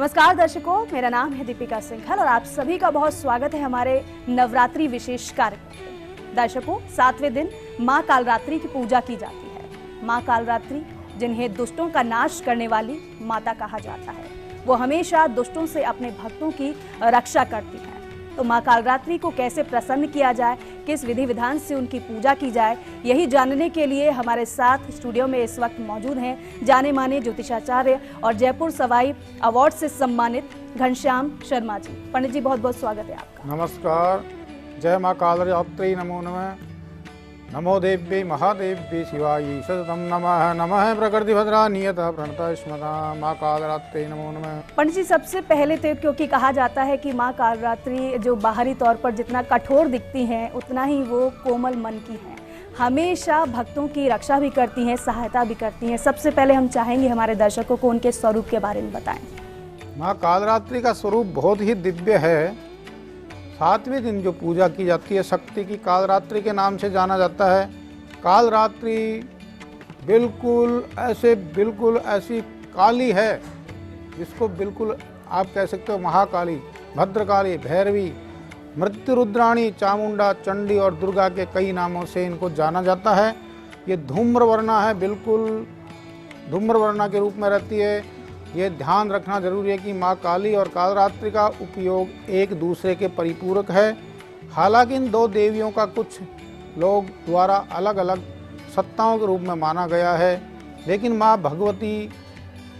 नमस्कार दर्शकों, मेरा नाम है दीपिका सिंघल और आप सभी का बहुत स्वागत है हमारे नवरात्रि विशेष कार्यक्रम में। दर्शकों, 7वें दिन मां कालरात्रि की पूजा की जाती है। मां कालरात्रि, जिन्हें दुष्टों का नाश करने वाली माता कहा जाता है, वो हमेशा दुष्टों से अपने भक्तों की रक्षा करती है। तो मां कालरात्रि को कैसे प्रसन्न किया जाए, किस विधि विधान से उनकी पूजा की जाए, यही जानने के लिए हमारे साथ स्टूडियो में इस वक्त मौजूद हैं जाने माने ज्योतिषाचार्य और जयपुर सवाई अवार्ड से सम्मानित घनश्याम शर्मा जी। पंडित जी, बहुत बहुत स्वागत है आपका। नमस्कार। जय माँ कालरात्रि, नमो नमः। नमो देव्यै महादेव्यै शिवायै सततं नमः। नमः प्रकृति भद्रा नियतः प्रणतः स्मता माँ कालरात्रि, नमो नमः। पंडित जी, सबसे पहले तो क्योंकि कहा जाता है कि माँ कालरात्रि जो बाहरी तौर पर जितना कठोर दिखती हैं, उतना ही वो कोमल मन की हैं। हमेशा भक्तों की रक्षा भी करती हैं, सहायता भी करती हैं। सबसे पहले हम चाहेंगे हमारे दर्शकों को उनके स्वरूप के बारे में बताएं। माँ कालरात्रि का स्वरूप बहुत ही दिव्य है। 7वें दिन जो पूजा की जाती है शक्ति की, कालरात्रि के नाम से जाना जाता है। कालरात्रि बिल्कुल ऐसी काली है जिसको बिल्कुल आप कह सकते हो महाकाली, भद्रकाली, भैरवी, मृत्यु रुद्राणी, चामुंडा, चंडी और दुर्गा के कई नामों से इनको जाना जाता है। ये धूम्रवर्णा है, बिल्कुल धूम्रवर्णा के रूप में रहती है। ये ध्यान रखना जरूरी है कि माँ काली और कालरात्रि का उपयोग एक दूसरे के परिपूरक है। हालांकि इन दो देवियों का कुछ लोग द्वारा अलग अलग सत्ताओं के रूप में माना गया है, लेकिन माँ भगवती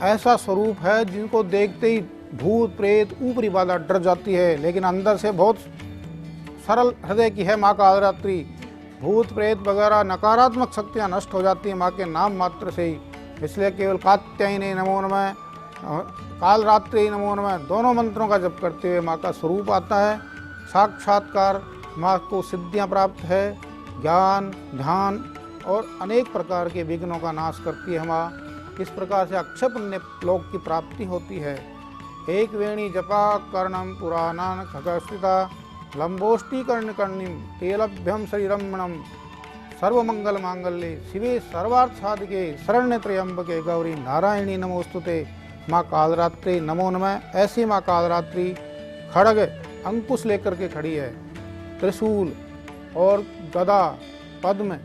ऐसा स्वरूप है जिनको देखते ही भूत प्रेत ऊपरी बाधा डर जाती है, लेकिन अंदर से बहुत सरल हृदय की है माँ कालरात्रि। भूत प्रेत वगैरह नकारात्मक शक्तियाँ नष्ट हो जाती हैं माँ के नाम मात्र से ही। इसलिए केवल कात्यायनी नमो नमः, कालरात्रि नमो नमः दोनों मंत्रों का जप करते हुए माँ का स्वरूप आता है। साक्षात्कार माँ को सिद्धियाँ प्राप्त है, ज्ञान, ध्यान और अनेक प्रकार के विघ्नों का नाश करती है माँ। इस प्रकार से अक्षय पुण्य लोक की प्राप्ति होती है। एक वेणी जपा कर्णम पुराणान खगस्थिता लंबोष्टी कर्णिम तेलभ्यम श्रीरमणम सर्वमंगल मांगल्ये शिवे सर्वार्थ साधिके शरण्य त्र्यंबके गौरी नारायणी नमोस्तुते माँ कालरात्रि नमो नमः। ऐसी माँ कालरात्रि खड़ग अंकुश लेकर के खड़ी है, त्रिशूल और गदा पद्म,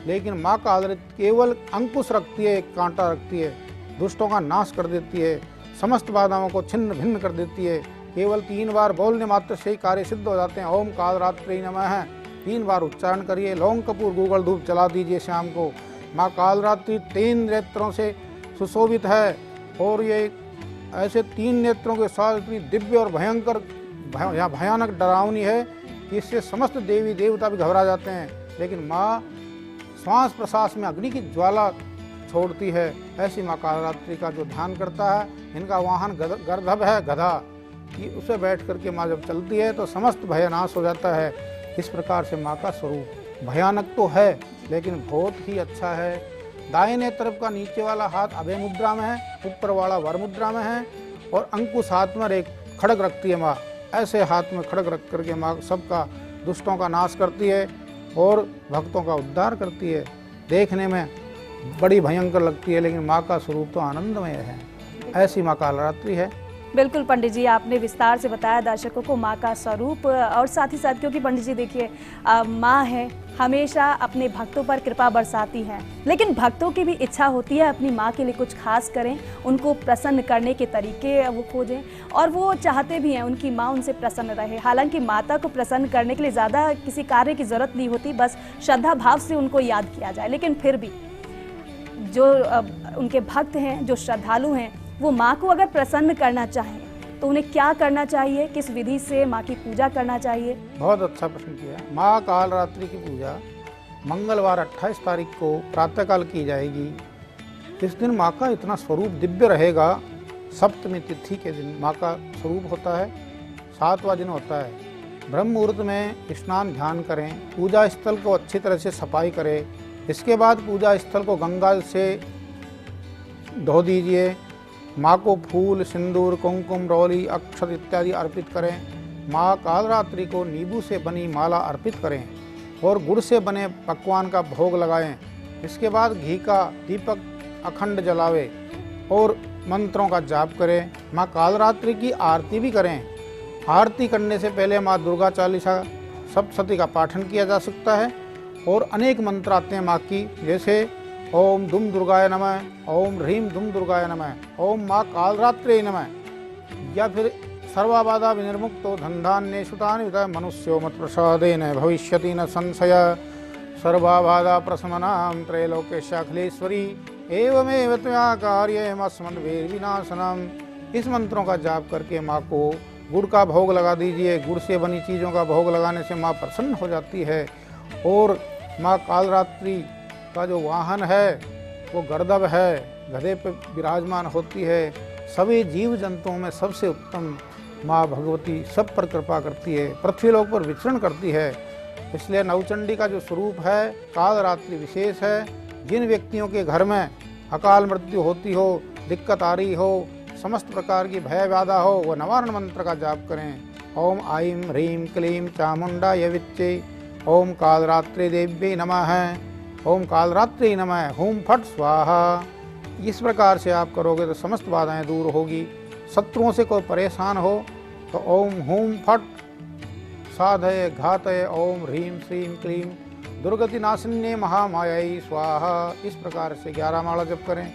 लेकिन माँ कालरात्रि केवल अंकुश रखती है, एक कांटा रखती है, दुष्टों का नाश कर देती है, समस्त बाधाओं को छिन्न भिन्न कर देती है। केवल 3 बार बोलने मात्र से ही कार्य सिद्ध हो जाते हैं। ओम कालरात्रि नमः 3 बार उच्चारण करिए। लौंग कपूर गूगल धूप जला दीजिए शाम को। माँ कालरात्रि 3 नेत्रों से सुशोभित है और ये ऐसे 3 नेत्रों के साथ इतनी दिव्य और भयानक डरावनी है कि इससे समस्त देवी देवता भी घबरा जाते हैं। लेकिन माँ श्वास प्रश्वास में अग्नि की ज्वाला छोड़ती है। ऐसी माँ कालरात्रि का जो ध्यान करता है, इनका वाहन गर्दभ है, गधा, कि उसे बैठ करके माँ जब चलती है तो समस्त भय नाश हो जाता है। इस प्रकार से माँ का स्वरूप भयानक तो है लेकिन बहुत ही अच्छा है। दाहिने तरफ का नीचे वाला हाथ अभय मुद्रा में है, ऊपर वाला वर मुद्रा में है और अंकुश हाथ में एक खड़ग रखती है माँ। ऐसे हाथ में खड़ग रख करके माँ सबका दुष्टों का नाश करती है और भक्तों का उद्धार करती है। देखने में बड़ी भयंकर लगती है लेकिन माँ का स्वरूप तो आनंदमय है। ऐसी माँ कालरात्रि है। बिल्कुल पंडित जी, आपने विस्तार से बताया दर्शकों को माँ का स्वरूप, और साथ ही साथ क्योंकि पंडित जी देखिए माँ है, हमेशा अपने भक्तों पर कृपा बरसाती है, लेकिन भक्तों की भी इच्छा होती है अपनी माँ के लिए कुछ खास करें, उनको प्रसन्न करने के तरीके वो खोजें और वो चाहते भी हैं उनकी माँ उनसे प्रसन्न रहे। हालांकि माता को प्रसन्न करने के लिए ज़्यादा किसी कार्य की ज़रूरत नहीं होती, बस श्रद्धा भाव से उनको याद किया जाए। लेकिन फिर भी जो उनके भक्त हैं, जो श्रद्धालु हैं, वो माँ को अगर प्रसन्न करना चाहें तो उन्हें क्या करना चाहिए, किस विधि से माँ की पूजा करना चाहिए? बहुत अच्छा प्रश्न किया। माँ कालरात्रि की पूजा मंगलवार 28 तारीख को प्रातःकाल की जाएगी। इस दिन माँ का इतना स्वरूप दिव्य रहेगा। सप्तमी तिथि के दिन माँ का स्वरूप होता है, 7वां दिन होता है। ब्रह्म मुहूर्त में स्नान ध्यान करें, पूजा स्थल को अच्छी तरह से सफाई करें। इसके बाद पूजा स्थल को गंगा से धो दीजिए। माँ को फूल, सिंदूर, कुमकुम, रौली, अक्षत इत्यादि अर्पित करें। माँ कालरात्रि को नींबू से बनी माला अर्पित करें और गुड़ से बने पकवान का भोग लगाएं। इसके बाद घी का दीपक अखंड जलावे और मंत्रों का जाप करें। माँ कालरात्रि की आरती भी करें। आरती करने से पहले माँ दुर्गा चालीसा सप्तशती का पाठन किया जा सकता है और अनेक मंत्र आते हैं माँ की, जैसे ओम दुम दुर्गाय नमः, ओम ह्रीम दुम दुर्गाय नमः, ओम माँ कालरात्रे नमः, या फिर सर्वाबाधा विनिर्मुक्तो धनधान्ये सुतानि वितः मनुष्यो मत प्रसादेन भविष्यति न संशय सर्वाबाधा प्रशमनां त्रैलोक्यशाखलेश्वरी एवमेव त्वया कार्यमस्मद्वैर्विनाशनम्। इस मंत्रों का जाप करके माँ को गुड़ का भोग लगा दीजिए। गुड़ से बनी चीज़ों का भोग लगाने से माँ प्रसन्न हो जाती है। और माँ कालरात्रि का जो वाहन है वो गर्दभ है, गधे पर विराजमान होती है। सभी जीव जंतुओं में सबसे उत्तम माँ भगवती सब पर कृपा करती है, पृथ्वीलोक पर विचरण करती है। इसलिए नवचंडी का जो स्वरूप है कालरात्रि विशेष है। जिन व्यक्तियों के घर में अकाल मृत्यु होती हो, दिक्कत आ रही हो, समस्त प्रकार की भय बाधा हो, वह निवारण मंत्र का जाप करें। ओम आईं ह्रीं क्लीं चामुंडाय विच्चे, ओम कालरात्रि देव्यै नमः, ओम कालरात्रि नमः, हुम फट स्वाहा। इस प्रकार से आप करोगे तो समस्त बाधाएं दूर होगी। शत्रुओं से कोई परेशान हो तो ओम हुम फट साधय घातय ओम ह्रीं श्रीं क्लीं दुर्गति नाशिन्ये महामायै स्वाहा। इस प्रकार से 11 माला जप करें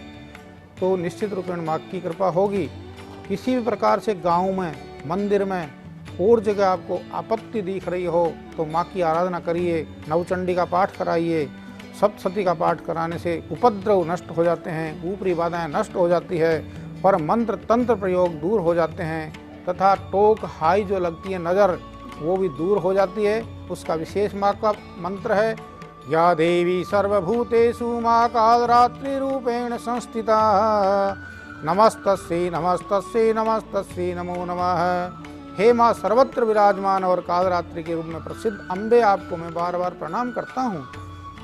तो निश्चित रूपेण माँ की कृपा होगी। किसी भी प्रकार से गांव में, मंदिर में और जगह आपको आपत्ति दिख रही हो तो माँ की आराधना करिए, नवचंडी का पाठ कराइए। सप्तशती का पाठ कराने से उपद्रव नष्ट हो जाते हैं, ऊपरी बाधाएं नष्ट हो जाती है, पर मंत्र तंत्र प्रयोग दूर हो जाते हैं तथा टोक हाई जो लगती है नज़र वो भी दूर हो जाती है। उसका विशेष माँ का मंत्र है या देवी सर्वभूतेषु माँ कालरात्रि रूपेण संस्थिता नमस्तस्यै नमस्तस्यै नमस्तस्यै नमो नमः। हे माँ सर्वत्र विराजमान और कालरात्रि के रूप में प्रसिद्ध अम्बे, आपको मैं बार बार प्रणाम करता हूँ,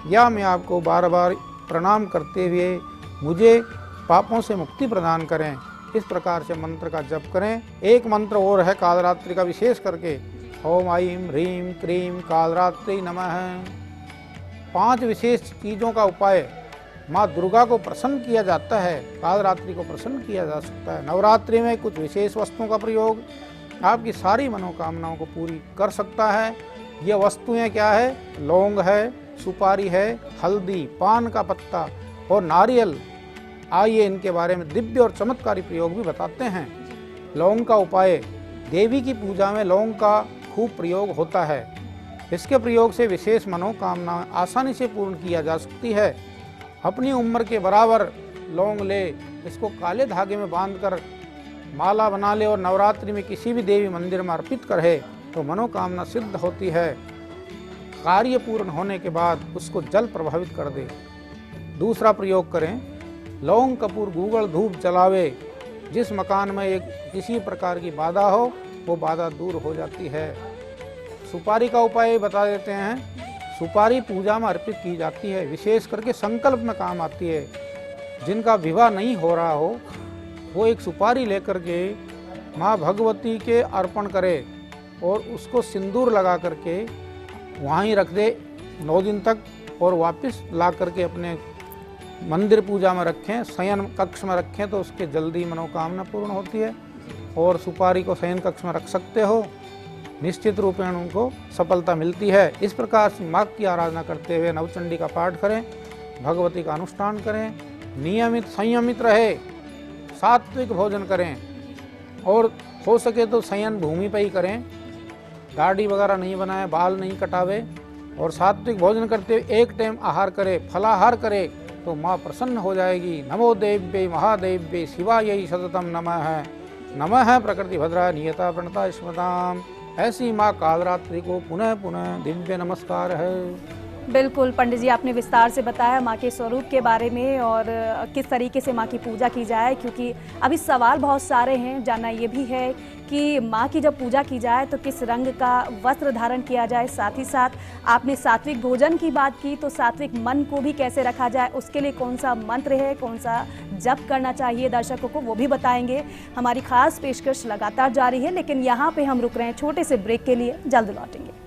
या मैं आपको बार बार प्रणाम करते हुए मुझे पापों से मुक्ति प्रदान करें। इस प्रकार से मंत्र का जप करें। एक मंत्र और है कालरात्रि का विशेष करके, ओम आईं ह्रीं क्लीं कालरात्रि नमः। 5 विशेष चीज़ों का उपाय माँ दुर्गा को प्रसन्न किया जाता है, कालरात्रि को प्रसन्न किया जा सकता है। नवरात्रि में कुछ विशेष वस्तुओं का प्रयोग आपकी सारी मनोकामनाओं को पूरी कर सकता है। ये वस्तुएं क्या है? लौंग है, सुपारी है, हल्दी, पान का पत्ता और नारियल। आइए इनके बारे में दिव्य और चमत्कारी प्रयोग भी बताते हैं। लौंग का उपाय, देवी की पूजा में लौंग का खूब प्रयोग होता है। इसके प्रयोग से विशेष मनोकामना आसानी से पूर्ण किया जा सकती है। अपनी उम्र के बराबर लौंग ले, इसको काले धागे में बांधकर माला बना ले और नवरात्रि में किसी भी देवी मंदिर में अर्पित करे तो मनोकामना सिद्ध होती है। कार्य पूर्ण होने के बाद उसको जल प्रभावित कर दे। दूसरा प्रयोग करें, लौंग कपूर गूगल धूप जलावे। जिस मकान में एक किसी प्रकार की बाधा हो वो बाधा दूर हो जाती है। सुपारी का उपाय बता देते हैं। सुपारी पूजा में अर्पित की जाती है, विशेष करके संकल्प में काम आती है। जिनका विवाह नहीं हो रहा हो वो एक सुपारी लेकर के माँ भगवती के अर्पण करे और उसको सिंदूर लगा करके वहाँ ही रख दे 9 दिन तक, और वापस ला करके अपने मंदिर पूजा में रखें, शयन कक्ष में रखें तो उसके जल्दी मनोकामना पूर्ण होती है। और सुपारी को शयन कक्ष में रख सकते हो, निश्चित रूपेण उनको सफलता मिलती है। इस प्रकार से माँ की आराधना करते हुए नवचंडी का पाठ करें, भगवती का अनुष्ठान करें, नियमित संयमित रहे, सात्विक भोजन करें और हो सके तो शयन भूमि पर ही करें, दाढ़ी वगैरह नहीं बनाए, बाल नहीं कटावे, और सात्विक भोजन करते हुए एक टाइम आहार करे, फलाहार करे तो माँ प्रसन्न हो जाएगी। नमो देव्यै महादेव्यै शिवायै सततम नमः। नमः प्रकृति भद्रा नियता प्रणता स्मृताम। ऐसी माँ कालरात्रि को पुनः पुनः दिव्य नमस्कार है। बिल्कुल पंडित जी, आपने विस्तार से बताया माँ के स्वरूप के बारे में और किस तरीके से माँ की पूजा की जाए, क्योंकि अभी सवाल बहुत सारे हैं। जानना ये भी है कि माँ की जब पूजा की जाए तो किस रंग का वस्त्र धारण किया जाए। साथ ही साथ आपने सात्विक भोजन की बात की, तो सात्विक मन को भी कैसे रखा जाए, उसके लिए कौन सा मंत्र है, कौन सा जप करना चाहिए दर्शकों को, वो भी बताएंगे। हमारी खास पेशकश लगातार जारी है, लेकिन यहाँ पे हम रुक रहे हैं छोटे से ब्रेक के लिए, जल्द लौटेंगे।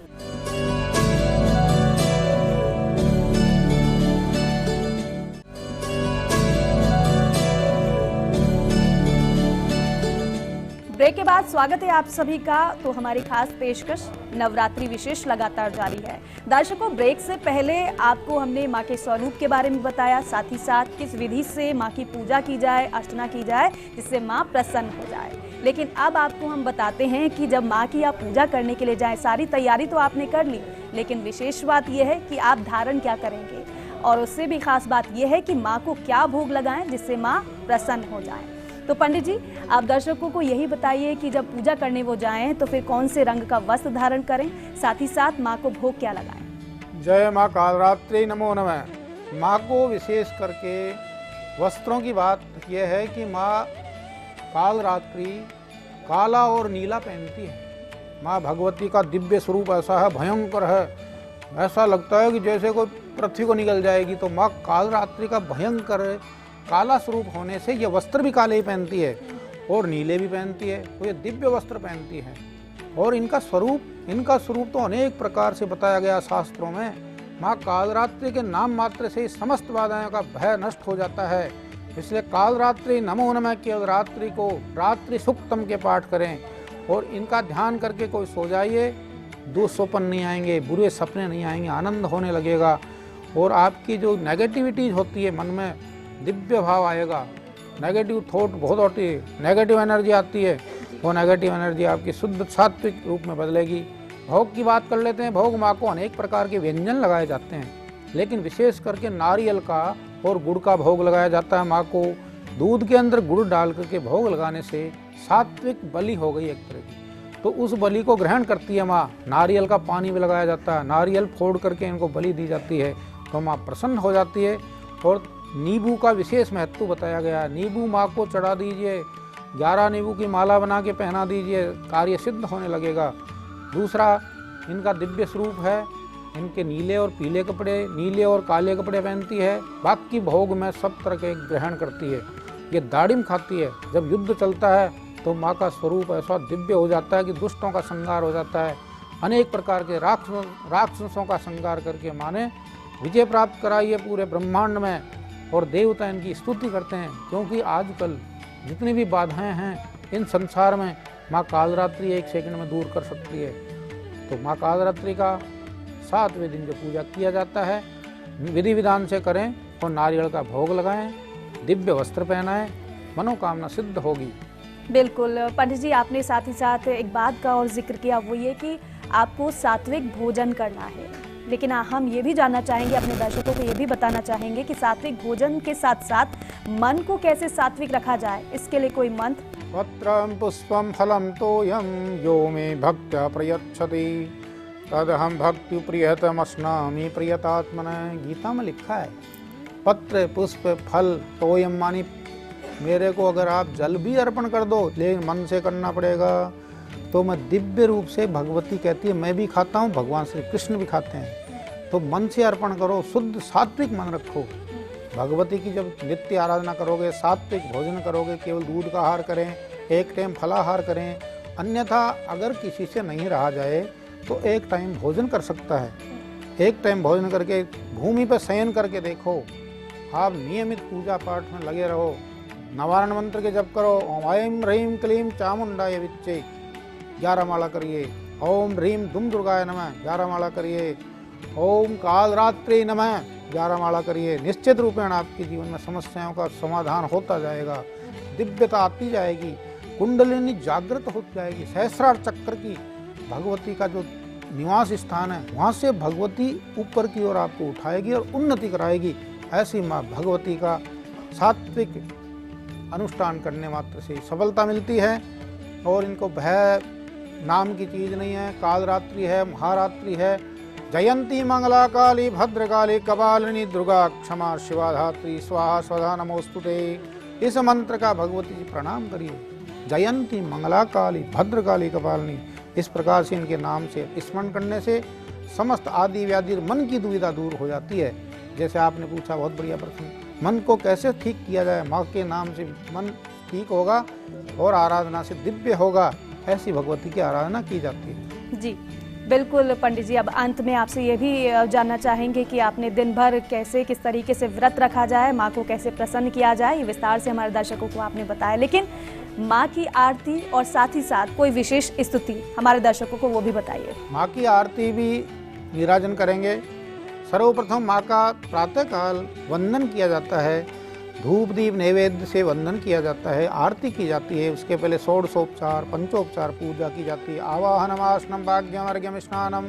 ब्रेक के बाद स्वागत है आप सभी का। तो हमारी खास पेशकश नवरात्रि विशेष लगातार जारी है। दर्शकों, ब्रेक से पहले आपको हमने मां के स्वरूप के बारे में बताया, साथ ही साथ किस विधि से मां की पूजा की जाए, अर्चना की जाए, जिससे मां प्रसन्न हो जाए। लेकिन अब आपको हम बताते हैं कि जब मां की आप पूजा करने के लिए जाएं, सारी तैयारी तो आपने कर ली, लेकिन विशेष बात यह है कि आप धारण क्या करेंगे, और उससे भी खास बात यह है कि मां को क्या भोग लगाएं जिससे मां प्रसन्न हो जाए। तो पंडित जी, आप दर्शकों को यही बताइए कि जब पूजा करने वो जाएं तो फिर कौन से रंग का वस्त्र धारण करें, साथ ही साथ मां को भोग क्या लगाएं। जय माँ कालरात्रि नमो नमः। माँ को विशेष करके वस्त्रों की बात यह है कि माँ कालरात्रि काला और नीला पहनती है। माँ भगवती का दिव्य स्वरूप ऐसा है, भयंकर है, ऐसा लगता है कि जैसे कोई पृथ्वी को निकल जाएगी। तो माँ कालरात्रि का भयंकर काला स्वरूप होने से ये वस्त्र भी काले ही पहनती है और नीले भी पहनती है, तो ये दिव्य वस्त्र पहनती है। और इनका स्वरूप तो अनेक प्रकार से बताया गया शास्त्रों में। माँ कालरात्रि के नाम मात्र से समस्त बाधाओं का भय नष्ट हो जाता है। इसलिए कालरात्रि नमो नमः की रात्रि को रात्रि सुक्तम के पाठ करें और इनका ध्यान करके कोई सो जाइए, दुःस्वप्न नहीं आएंगे, बुरे सपने नहीं आएंगे, आनंद होने लगेगा और आपकी जो नेगेटिविटीज होती है मन में दिव्य भाव आएगा। नेगेटिव थॉट बहुत होती है, नेगेटिव एनर्जी आती है, वो नेगेटिव एनर्जी आपकी शुद्ध सात्विक रूप में बदलेगी। भोग की बात कर लेते हैं। भोग माँ को अनेक प्रकार के व्यंजन लगाए जाते हैं, लेकिन विशेष करके नारियल का और गुड़ का भोग लगाया जाता है। माँ को दूध के अंदर गुड़ डाल करके भोग लगाने से सात्विक बलि हो गई एक तरह की, तो उस बलि को ग्रहण करती है माँ। नारियल का पानी भी लगाया जाता है, नारियल फोड़ करके इनको बलि दी जाती है, तो माँ प्रसन्न हो जाती है। और नींबू का विशेष महत्व बताया गया। नींबू माँ को चढ़ा दीजिए, 11 नींबू की माला बना के पहना दीजिए, कार्य सिद्ध होने लगेगा। दूसरा, इनका दिव्य स्वरूप है, इनके नीले और पीले कपड़े, नीले और काले कपड़े पहनती है। बाकी भोग में सब तरह के ग्रहण करती है। ये दाड़िम खाती है। जब युद्ध चलता है तो माँ का स्वरूप ऐसा दिव्य हो जाता है कि दुष्टों का संहार हो जाता है। अनेक प्रकार के राक्षसों का संहार करके माँ ने विजय प्राप्त कराई है पूरे ब्रह्मांड में, और देवता इनकी स्तुति करते हैं। क्योंकि आजकल जितनी भी बाधाएं हैं इन संसार में माँ कालरात्रि एक सेकंड में दूर कर सकती है। तो माँ कालरात्रि का 7वें दिन जो पूजा किया जाता है विधि विधान से करें और नारियल का भोग लगाएं, दिव्य वस्त्र पहनाएं, मनोकामना सिद्ध होगी। बिल्कुल पंडित जी, आपने साथ ही साथ एक बात का और जिक्र किया, वो ये कि आपको सात्विक भोजन करना है। लेकिन हम ये भी जानना चाहेंगे, अपने दर्शकों को ये भी बताना चाहेंगे कि सात्विक भोजन के साथ साथ मन को कैसे सात्विक रखा जाए, इसके लिए कोई मंत्र। पत्रं पुष्पं फलं तोयं यो मे भक्त्या प्रयच्छति तदहं भक्ति प्रियतमस्नामि प्रियतात्मना। गीता में लिखा है पत्र पुष्प फल तोयम, मानी मेरे को अगर आप जल भी अर्पण कर दो, लेकिन मन से करना पड़ेगा, तो मैं दिव्य रूप से, भगवती कहती है मैं भी खाता हूँ, भगवान श्री कृष्ण भी खाते हैं, तो मन से अर्पण करो, शुद्ध सात्विक मन रखो। भगवती की जब नित्य आराधना करोगे, सात्विक भोजन करोगे, केवल दूध का आहार करें, एक टाइम फलाहार करें, अन्यथा अगर किसी से नहीं रहा जाए तो एक टाइम भोजन कर सकता है। एक टाइम भोजन करके भूमि पर शयन करके देखो। आप नियमित पूजा पाठ में लगे रहो, नवारण मंत्र के जप करो, ओम ऐं ह्रीं क्लीं चामुंडाय विच्चे 11 माला करिए, ओम ह्रीं दुम दुर्गाय नमः 11 माला करिए, ओम कालरात्रि नमः 11 माला करिए। निश्चित रूपेण आपके जीवन में समस्याओं का समाधान होता जाएगा, दिव्यता आती जाएगी, कुंडलिनी जागृत हो जाएगी। सहस्रार चक्र की भगवती का जो निवास स्थान है, वहाँ से भगवती ऊपर की ओर आपको उठाएगी और उन्नति कराएगी। ऐसी माँ भगवती का सात्विक अनुष्ठान करने मात्र से सफलता मिलती है। और इनको भय नाम की चीज़ नहीं है। कालरात्रि है, महारात्रि है, जयंती मंगला काली भद्रकाली कपालिनी दुर्गा क्षमा शिवा धात्री स्वाहा स्वधा नमोस्तुते। इस मंत्र का भगवती जी प्रणाम करिए। जयंती मंगला काली भद्रकाली कपालिनी, इस प्रकार से इनके नाम से स्मरण करने से समस्त आदि व्याधि मन की दुविधा दूर हो जाती है। जैसे आपने पूछा, बहुत बढ़िया प्रश्न, मन को कैसे ठीक किया जाए। माँ के नाम से मन ठीक होगा और आराधना से दिव्य होगा। ऐसी भगवती की आराधना की जाती है। जी, बिल्कुल पंडित जी, अब अंत में आपसे ये भी जानना चाहेंगे कि आपने दिन भर कैसे किस तरीके से व्रत रखा जाए, माँ को कैसे प्रसन्न किया जाए, ये विस्तार से हमारे दर्शकों को आपने बताया। लेकिन माँ की आरती और साथ ही साथ कोई विशेष स्तुति हमारे दर्शकों को वो भी बताइए। माँ की आरती भी नीराजन करेंगे। सर्वप्रथम माँ का प्रातःकाल वंदन किया जाता है, धूप दीप नैवेद्य से वंदन किया जाता है, आरती की जाती है। उसके पहले षोडशोपचार पंचोपचार पूजा की जाती है। आवाहनम आसनम भाग्यम अर्घ्यम स्नानम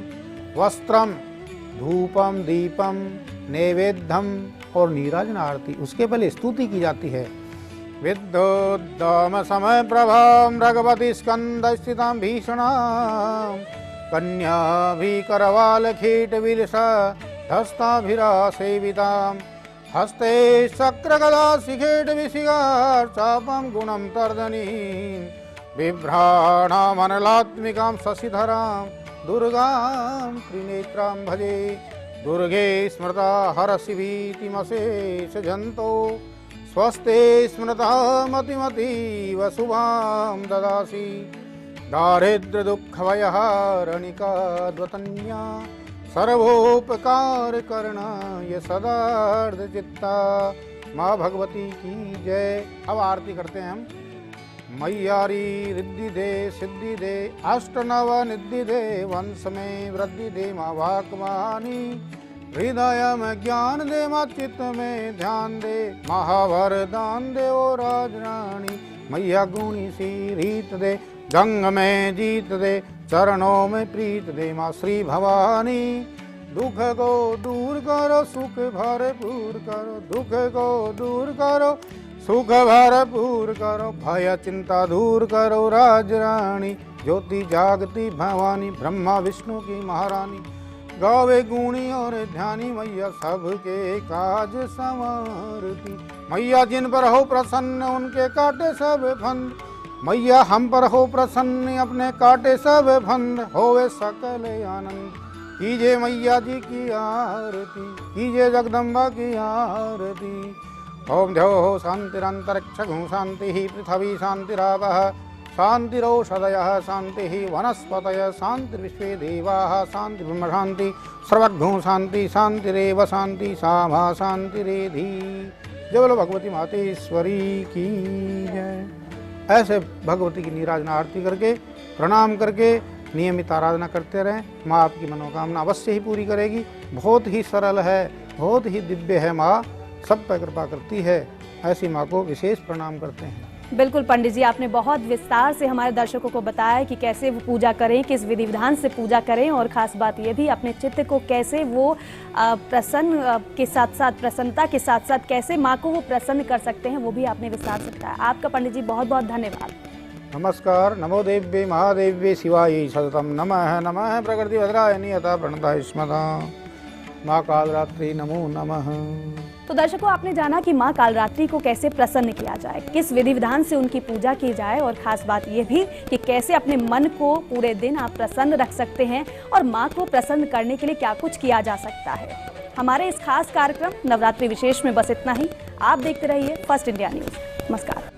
वस्त्रम धूपम दीपम नैवेद्यम और नीराजन आरती। उसके पहले स्तुति की जाती है। विद्योद्दाम समय प्रभाम रघुपति स्कंद स्थितां भीषणां कन्याभिकरवाल कीट विलसा धस्ताभिरा सेवितां हस्ते शक्र गदा शिखेट विशिगार चापम गुणम तर्जनीं बिभ्राणामनलात्मिकां शशिधरां दुर्गां त्रिनेत्रां भजे। दुर्गे स्मृता हरसि भीतिमशेष जंतो स्वस्ते स्मृता मतिमतीव शुभां ददासि। दारिद्र्य दुःख भयहारिणिका द्वतन्या सर्वोपकार करणाय सदार्थ चित्ता। माँ भगवती की जय। अब आरती करते हैं हम। मैयारी रिद्धि दे सिद्धि दे अष्ट नव निधि दे वंश में वृद्धि दे माँ वाकवानी। हृदय में ज्ञान दे माँ चित्त में ध्यान दे महावरदान दे ओ राजरानी। मैया गुणी सी रीत दे जंग में जीत दे चरणों में प्रीत दे माँ श्री भवानी। दुख को दूर करो सुख भरपूर करो, दुख को दूर करो सुख भरपूर करो, भय चिंता दूर करो राजरानी। ज्योति जागती भवानी ब्रह्मा विष्णु की महारानी। गावे गुणी और ध्यानी मैया सबके काज संवारती। मैया जिन पर हो प्रसन्न उनके काटे सब फंद। मैया हम पर हो प्रसन्न अपने काटे सब फंद। होवे सकल आनंद कीजिए मैया जी की आरती, कीजिए जगदम्बा की आरती। ओम द्यौः शांतिरंतरिक्षं शांति पृथ्वी शांतिरावः शांतिरौषधयः शांति वनस्पतयः शांतिर्विश्वे देवाः शांति ब्रह्म शांति सर्वज्ञो शांति शांतिरेव शांति सामा शांतिरेधि। जय बोलो भगवती मातेश्वरी की जय। ऐसे भगवती की नीराजन आरती करके प्रणाम करके नियमित आराधना करते रहें। माँ आपकी मनोकामना अवश्य ही पूरी करेगी। बहुत ही सरल है, बहुत ही दिव्य है माँ, सब पर कृपा करती है। ऐसी माँ को विशेष प्रणाम करते हैं। बिल्कुल पंडित जी, आपने बहुत विस्तार से हमारे दर्शकों को बताया कि कैसे वो पूजा करें, किस विधि विधान से पूजा करें और ख़ास बात ये भी अपने चित्त को कैसे वो प्रसन्न के साथ साथ प्रसन्नता के साथ साथ कैसे माँ को वो प्रसन्न कर सकते हैं, वो भी आपने विस्तार से बताया। आपका पंडित जी बहुत बहुत धन्यवाद। नमस्कार। नमो देव्ये महादेव्ये शिवाय सततम नमः। नमः प्रकृति भद्राय नियता प्रणता स्मता माँ कालरात्रि नमो नमः। तो दर्शकों, आपने जाना कि माँ कालरात्रि को कैसे प्रसन्न किया जाए, किस विधि विधान से उनकी पूजा की जाए और खास बात यह भी कि कैसे अपने मन को पूरे दिन आप प्रसन्न रख सकते हैं और माँ को प्रसन्न करने के लिए क्या कुछ किया जा सकता है। हमारे इस खास कार्यक्रम नवरात्रि विशेष में बस इतना ही। आप देखते रहिए फर्स्ट इंडिया न्यूज़। नमस्कार।